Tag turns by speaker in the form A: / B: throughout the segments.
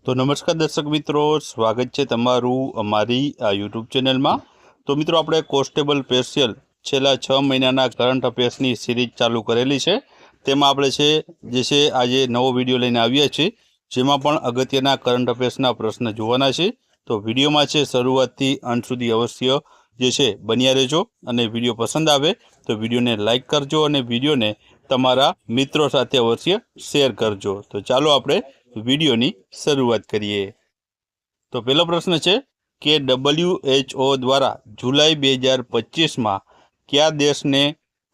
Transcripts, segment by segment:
A: तो नमस्कार दर्शक मित्रों, स्वागत है तमारू अमारी आ यूट्यूब चैनल में। तो मित्रों, आपणे कोस्टेबल स्पेशियल छेल्ला 6 महीनाना करंट अफेर्सनी सीरीज चालू करेली है। तेमां आपणे जे आज नवो विडियो लईने आव्या छीए, जेमां पण अगत्यना करंट अफेर्सना प्रश्न जोवाना छे। तो विडियो में शरूआतथी अंत सुधी अवश्य बन्या रहेजो। अने विडियो पसंद आवे तो विडियो ने लाइक करजो और विडियो ने तमारा मित्रों साथे अवश्य शेर करजो। तो चालो आपणे विडियोनी शरूआत करिए। तो पहलो प्रश्न है कि WHO द्वारा जुलाई 2025 में क्या देश ने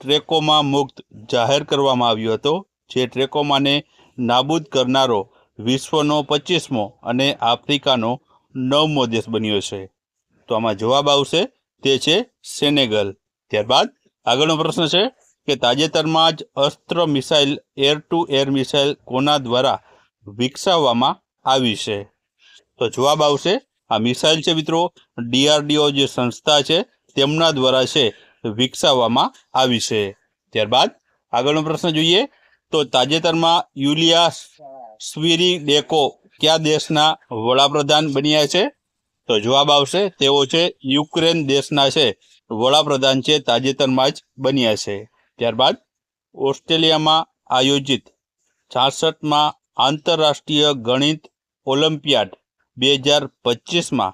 A: ट्रेकोमा मुक्त जाहिर करवामां आव्यो हतो, जे ट्रेकोमा ने नाबूद करनारो विश्वनो 25मो अने आफ्रिकानो 9मो देश बन्यो छे। तो आमां जवाब आवशे ते छे सेनेगल। त्यारबाद आगळनो प्रश्न है कि ताजेतरमां ज Astra missile air to air missile कोना द्वारा विकसाववामां आवी छे। तो जवाब आवशे आ मिसाइल छे मित्रों DRDO जे संस्था छे तेमना द्वारा छे विकसाववामां आवी छे। त्यारबाद आगळनो प्रश्न जोईए तो ताजेतरमां युलिया स्विरिडेको क्या देशना वडाप्रधान बन्या छे। तो जवाब आवशे तेओ छे युक्रेन देशना छे वडाप्रधान छे ताजेतरमां ज बन्या छे। त्यारबाद ऑस्ट्रेलियामां आयोजित 66मां आंतरराष्ट्रीय गणित ओलम्पियाड 2025 में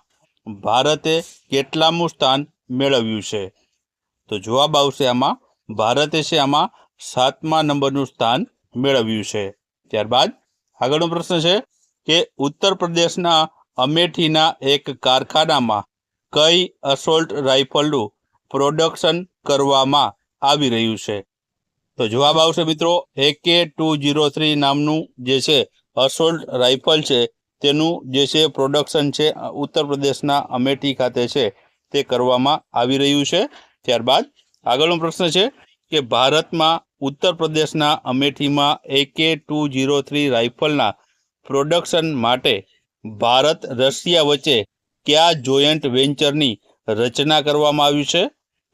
A: भारते केटलामું स्थान मेळव्युं छे। तो जवाब आवशे आमां भारते छे आमां 7मा नंबरनुं स्थान मेळव्युं छे। त्यारबाद आगळनो प्रश्न है कि उत्तर प्रदेशना अमेठीना एक कारखानामां कई असोल्ट राइफलनुं प्रोडक्शन करवामां आवी रह्युं छे। तो जवाब आवशे मित्रों AK-203 नामनुं जे छे असोल्ट राइफल छे तेनुं जे छे प्रोडक्शन छे उत्तर प्रदेशना अमेठी खाते छे ते करवामां आवी रह्युं छे। त्यारबाद आगळनो प्रश्न है कि भारत में उत्तर प्रदेशना अमेठी में AK-203 राइफलना प्रोडक्शन माटे भारत रशिया वच्चे क्या जोइंट वेंचरनी रचना करवामां आवी छे।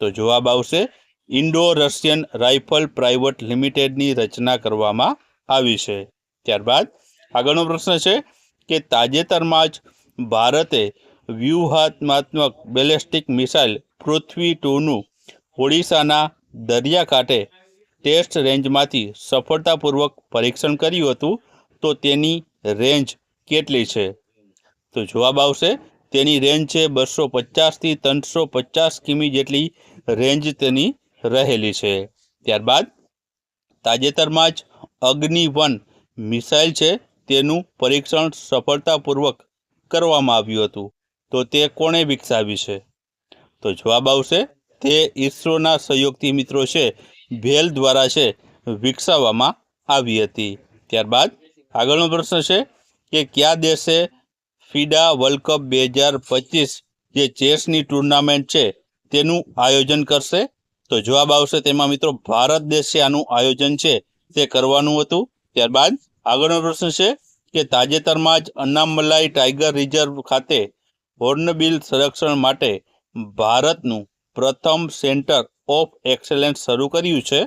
A: तो जवाब आवशे इंडो रशियन राइफल प्राइवेट लिमिटेडनी रचना करवामां आवी छे। त्यारबाद आगळनो प्रश्न है कि ताजेतरमां ज भारते व्यूहात्मक बेलिस्टिक मिसाइल पृथ्वी 2નું ओडिशाना दरियाकांठे टेस्ट रेंजमांथी सफलतापूर्वक परीक्षण कर्युं हतुं। तो तेनी रेंज केटली छे। तो जवाब आवशे तेनी रेंज छे 250 થી 350 किमी जेटली रेंज तेनी रहेली छे। त्यारबाद ताजेतरमां ज अग्नि-1 मिसाइल छे तेनुं परीक्षण सफलतापूर्वक करवामां आव्युं हतुं। तो ते कोणे विकसावी छे। तो जवाब आवशे ते इसरोना सहयोगथी मित्रों छे भेल द्वारा छे विकसाववामां आवी हती। त्यारबाद आगळनो प्रश्न है कि क्या देशे फीडा वर्ल्ड कप 2025 जे चेसनी टूर्नामेंट छे तेनुं आयोजन करशे। तो जवाब आवशे तेमां मित्रों भारत देश छे आनुं आयोजन छे ते करवानुं हतुं। त्यारबाद आगळनो प्रश्न है कि ताजेतरमां ज अन्नामलाई टाइगर रिजर्व खाते होर्नबिल संरक्षण माटे भारतनुं प्रथम सेंटर ऑफ एक्सेलन्स शरू कर्युं छे।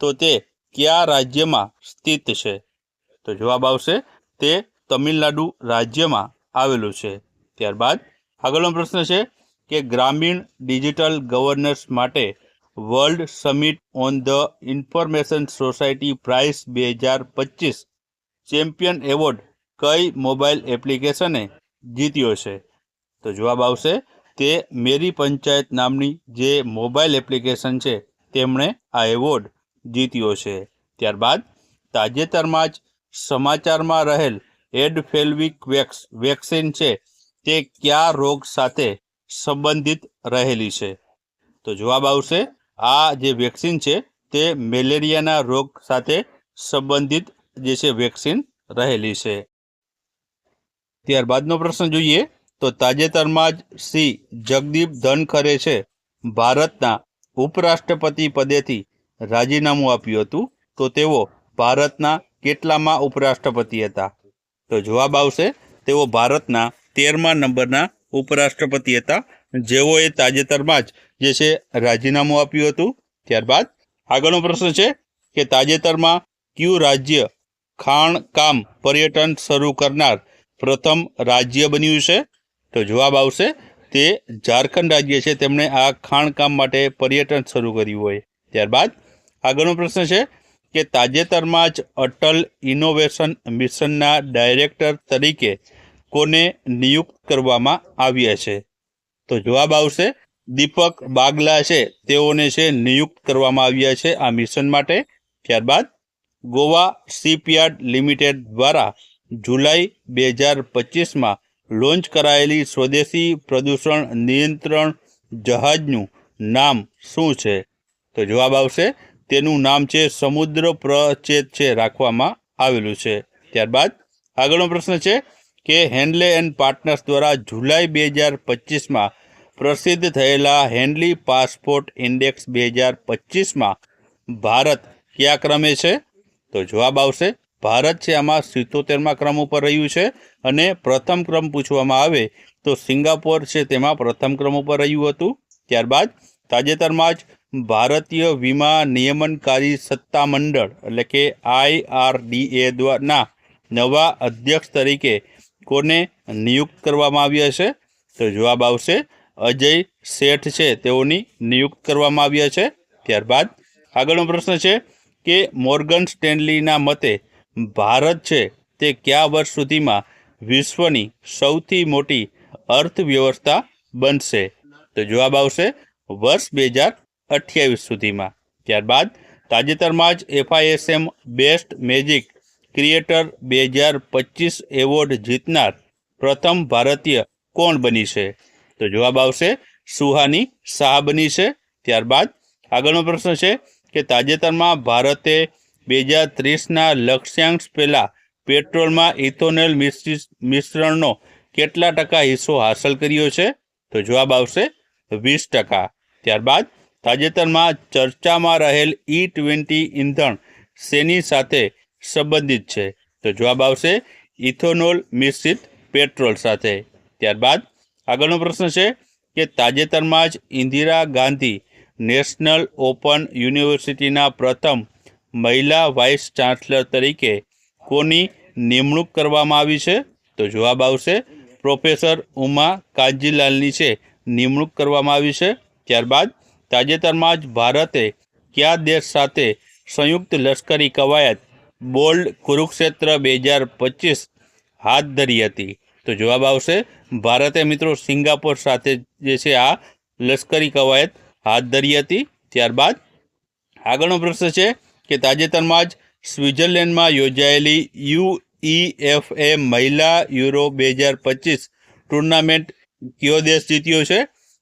A: तो ते क्या राज्यमां स्थित छे। तो जवाब आवशे ते तमिलनाडु राज्यमां आवेलुं छे। त्यारबाद आगळनो प्रश्न है कि ग्रामीण डिजिटल गवर्नन्स माटे वर्ल्ड समिट ऑन ध information society price 2025 champion award कई मोबाइल एप्लिकेशने जीत्यो छे। तो जवाब आवशे ते मेरी पंचायत नामनी जे मोबाइल एप्लिकेशन छे तेमणे आ एवॉर्ड जीत्यो छे। त्यारबाद ताजेतरमां ज समाचारमां रहेल एडफेल्विक वेक्सिन छे ते क्या रोग साथे संबंधित रहेली छे। तो जवाब आवशे आ जे वेक्सिन छे ते मेलेरियाना रोग साथे संबंधित जे छे वेक्सिन रहेली छे। त्यारबादनो प्रश्न जोईए तो ताजेतरमां ज श्री जगदीप धनखरे छे भारतना उपराष्ट्रपति पदेथी राजीनामुं आप्युं हतुं। तो तेओ भारतना केटलामा उपराष्ट्रपति हता। तो जवाब आवशे तेओ भारतना 13मा नंबरना उपराष्ट्रपति हता, जेओए ताजेतरमां ज जे छे राजीनामुं आप्युं हतुं। त्यारबाद आगळनो प्रश्न है कि ताजेतरमां क्यू राज्य खाणकाम पर्यटन शुरू करनार પ્રથમ રાજ્ય બન્યું છે? તો જવાબ આવશે તે ઝારખંડ રાજ્ય છે, તેમણે આ ખાણકામ માટે પર્યટન શરૂ કર્યું હોય. ત્યારબાદ આગળનો પ્રશ્ન છે કે તાજેતરમાં જ અટલ ઇનોવેશન મિશનના ડાયરેક્ટર તરીકે કોને નિયુક્ત કરવામાં આવ્યા છે? તો જવાબ આવશે દીપક બાગલા છે, તેઓને છે નિયુક્ત કરવામાં આવ્યા છે આ મિશન માટે. ત્યારબાદ ગોવા શિપયાર્ડ લિમિટેડ દ્વારા જુલાઈ 2025માં લોન્ચ કરાયેલી સ્વદેશી પ્રદૂષણ નિયંત્રણ જહાજનું નામ શું છે? તો જવાબ આવશે તેનું નામ છે સમુદ્ર પ્રચેત છે રાખવામાં આવેલું છે. ત્યારબાદ આગળનો પ્રશ્ન છે કે હેન્ડલે એન્ડ પાર્ટનર્સ દ્વારા જુલાઈ 2025માં પ્રસિદ્ધ થયેલા હેન્ડલી પાસપોર્ટ ઇન્ડેક્સ 2025માં ભારત કયા ક્રમે છે? તો જવાબ આવશે ભારત છે આમાં 77મા ક્રમ ઉપર રહ્યું છે, અને પ્રથમ ક્રમ પૂછવામાં આવે તો સિંગાપોર છે તેમાં પ્રથમ ક્રમ ઉપર રહ્યું હતું. ત્યારબાદ તાજેતરમાં જ ભારતીય વીમા નિયમનકારી સત્તામંડળ એટલે કે IRDA દ્વારા નવા અધ્યક્ષ તરીકે કોને નિયુક્ત કરવામાં આવ્યા છે? તો જવાબ આવશે અજય શેઠ છે તેઓની નિયુક્ત કરવામાં આવ્યા છે. ત્યારબાદ આગળનો પ્રશ્ન છે કે મોર્ગન સ્ટેનલીના મતે ભારત છે તે કયા વર્ષ સુધીમાં વિશ્વની સૌથી મોટી અર્થવ્યવસ્થા બનશે? તો જવાબ આવશે વર્ષ 2028 સુધીમાં. ત્યારબાદ તાજેતરમાં જ FISM best magic creator 2025 award જીતનાર પ્રથમ ભારતીય કોણ બની છે? તો જવાબ આવશે સુહાની શાહ બની છે. ત્યારબાદ આગળનો પ્રશ્ન છે કે તાજેતરમાં ભારતે 2030ના લક્ષ્યાંક પહેલાં પેટ્રોલમાં ઇથોનોલ મિશ્રણનો કેટલા ટકા હિસ્સો હાંસલ કર્યો છે? તો જવાબ આવશે 20%. ત્યારબાદ તાજેતરમાં ચર્ચામાં રહેલ E20 ઇંધણ શેની સાથે સંબંધિત છે? તો જવાબ આવશે ઇથોનોલ મિશ્રિત પેટ્રોલ સાથે. ત્યારબાદ આગળનો પ્રશ્ન છે કે તાજેતરમાં જ ઇન્દિરા ગાંધી નેશનલ ઓપન યુનિવર્સિટીના પ્રથમ મહિલા વાઇસ ચાન્સલર તરીકે કોની નિમણૂક કરવામાં આવી છે? તો જવાબ આવશે પ્રોફેસર ઉમા કાંજીલાલની છે નિમણૂક કરવામાં આવી છે. ત્યારબાદ તાજેતરમાં જ ભારતે કયા દેશ સાથે સંયુક્ત લશ્કરી કવાયત બોલ્ડ કુરુક્ષેત્ર 2025 હાથ ધરી હતી? તો જવાબ આવશે ભારતે મિત્રો સિંગાપોર સાથે જે છે આ લશ્કરી કવાયત હાથ ધરી હતી. ત્યારબાદ આગળનો પ્રશ્ન છે કે તાજેતરમાં જ સ્વિટ્ઝરલેન્ડમાં યોજાયેલી UEFA મહિલા યુરો 2025 ટુર્નામેન્ટ કયો દેશ જીત્યો છે?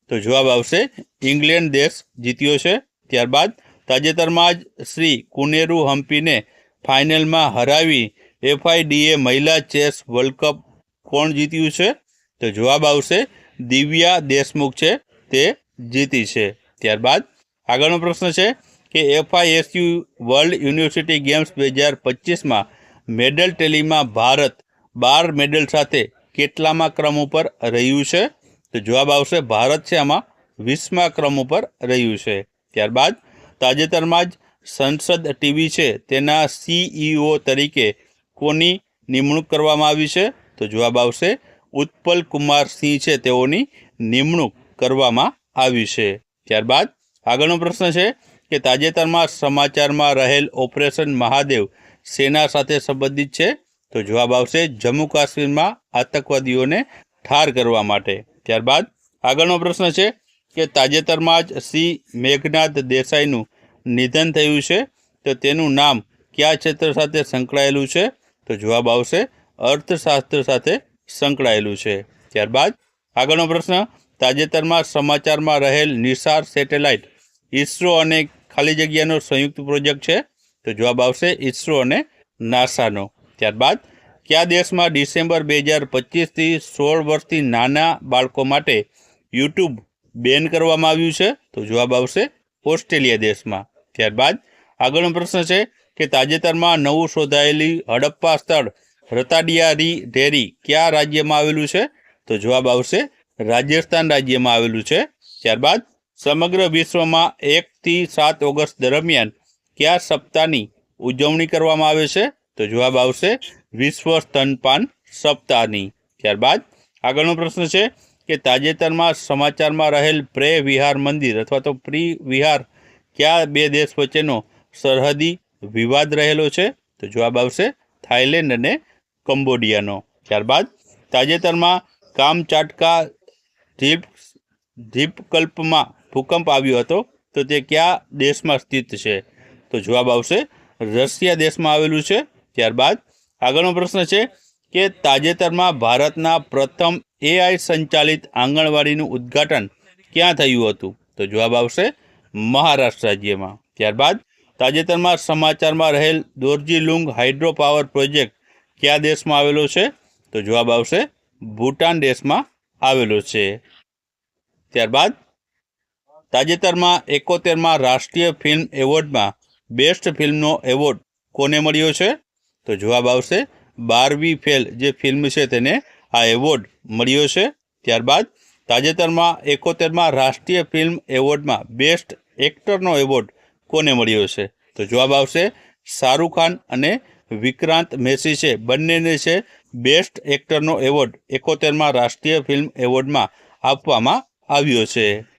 A: તો જવાબ આવશે ઇંગ્લેન્ડ દેશ જીત્યો છે. ત્યારબાદ તાજેતરમાં જ શ્રી કુનેરુ હમ્પીને ફાઇનલમાં હરાવી FIDA મહિલા ચેસ વર્લ્ડ કપ કોણ જીત્યું છે? તો જવાબ આવશે દિવ્યા દેશમુખ છે તે જીતી છે. ત્યારબાદ આગળનો પ્રશ્ન છે કે FISU વર્લ્ડ યુનિવર્સિટી ગેમ્સ 2025માં મેડલ ટેલીમાં ભારત 12 મેડલ સાથે કેટલામાં ક્રમ ઉપર રહ્યું છે? તો જવાબ આવશે ભારત છે આમાં 20મા ક્રમ ઉપર રહ્યું છે. ત્યારબાદ તાજેતરમાં જ સંસદ ટીવી છે તેના CEO તરીકે કોની નિમણૂક કરવામાં આવી છે? તો જવાબ આવશે ઉત્પલ કુમાર સિંહ છે તેઓની નિમણૂક કરવામાં આવી છે. ત્યારબાદ આગળનો પ્રશ્ન છે કે તાજેતરમાં સમાચારમાં રહેલ ઓપરેશન મહાદેવ સેના સાથે સંબંધિત છે? તો જવાબ આવશે જમ્મુ કાશ્મીરમાં આતંકવાદીઓને ઠાર કરવા માટે. ત્યારબાદ આગળનો પ્રશ્ન છે કે તાજેતરમાં જ શ્રી મેઘનાથ દેસાઈનું નિધન થયું છે, તો તેનું નામ કયા ક્ષેત્ર સાથે સંકળાયેલું છે? તો જવાબ આવશે અર્થશાસ્ત્ર સાથે સંકળાયેલું છે. ત્યારબાદ આગળનો પ્રશ્ન તાજેતરમાં સમાચારમાં રહેલ નિસાર સેટેલાઇટ ઇસરો અને ખાલી જગ્યાનો સંયુક્ત પ્રોજેક્ટ છે? તો જવાબ આવશે ઇસરો અને નાસાનો. ત્યારબાદ કયા દેશમાં ડિસેમ્બર 2025થી 16 વર્ષથી નાના બાળકો માટે YouTube બેન કરવામાં આવ્યું છે? તો જવાબ આવશે ઓસ્ટ્રેલિયા દેશમાં. ત્યારબાદ આગળનો પ્રશ્ન છે કે તાજેતરમાં નવું શોધાયેલી હડપ્પા સ્થળ રતાડિયા ઢેરી કયા રાજ્યમાં આવેલું છે? તો જવાબ આવશે રાજસ્થાન રાજ્યમાં આવેલું છે. ત્યારબાદ સમગ્ર વિશ્વમાં 1 થી 7 ઓગસ્ટ દરમિયાન કયા સપ્તાહની ઉજવણી કરવામાં આવે છે? તો જવાબ આવશે વિશ્વ સ્તનપાન સપ્તાહની. ત્યારબાદ આગળનો પ્રશ્ન છે કે તાજેતરમાં સમાચારમાં રહેલ પ્રે વિહાર મંદિર અથવા તો પ્રી વિહાર કયા બે દેશ વચ્ચેનો સરહદી વિવાદ રહેલો છે? તો જવાબ આવશે થાઈલેન્ડ અને કંબોડિયાનો. ત્યારબાદ તાજેતરમાં કામચાટકા દ્વીપકલ્પમાં ભૂકંપ આવ્યો હતો, તો તે કયા દેશમાં સ્થિત છે? તો જવાબ આવશે રશિયા દેશમાં આવેલું છે. ત્યારબાદ આગળનો પ્રશ્ન છે કે તાજેતરમાં ભારતના પ્રથમ AI સંચાલિત આંગણવાડીનું ઉદ્ઘાટન ક્યાં થયું હતું? તો જવાબ આવશે મહારાષ્ટ્ર રાજ્યમાં. ત્યારબાદ તાજેતરમાં સમાચારમાં રહેલ દોર્જીલુંગ હાઇડ્રો પાવર પ્રોજેક્ટ કયા દેશમાં આવેલો છે? તો જવાબ આવશે ભૂટાન દેશમાં આવેલો છે. ત્યારબાદ તાજેતરમાં 71માં રાષ્ટ્રીય ફિલ્મ એવોર્ડમાં બેસ્ટ ફિલ્મનો એવોર્ડ કોને મળ્યો છે? તો જવાબ આવશે બાર્બી ફેલ જે ફિલ્મ છે તેને આ એવોર્ડ મળ્યો છે. ત્યારબાદ તાજેતરમાં 71માં રાષ્ટ્રીય ફિલ્મ એવોર્ડમાં બેસ્ટ એક્ટરનો એવોર્ડ કોને મળ્યો છે? તો જવાબ આવશે શાહરૂખ ખાન અને વિક્રાંત મેસી છે બંનેને છે બેસ્ટ એક્ટરનો એવોર્ડ 71માં રાષ્ટ્રીય ફિલ્મ એવોર્ડમાં આપવામાં આવ્યો છે.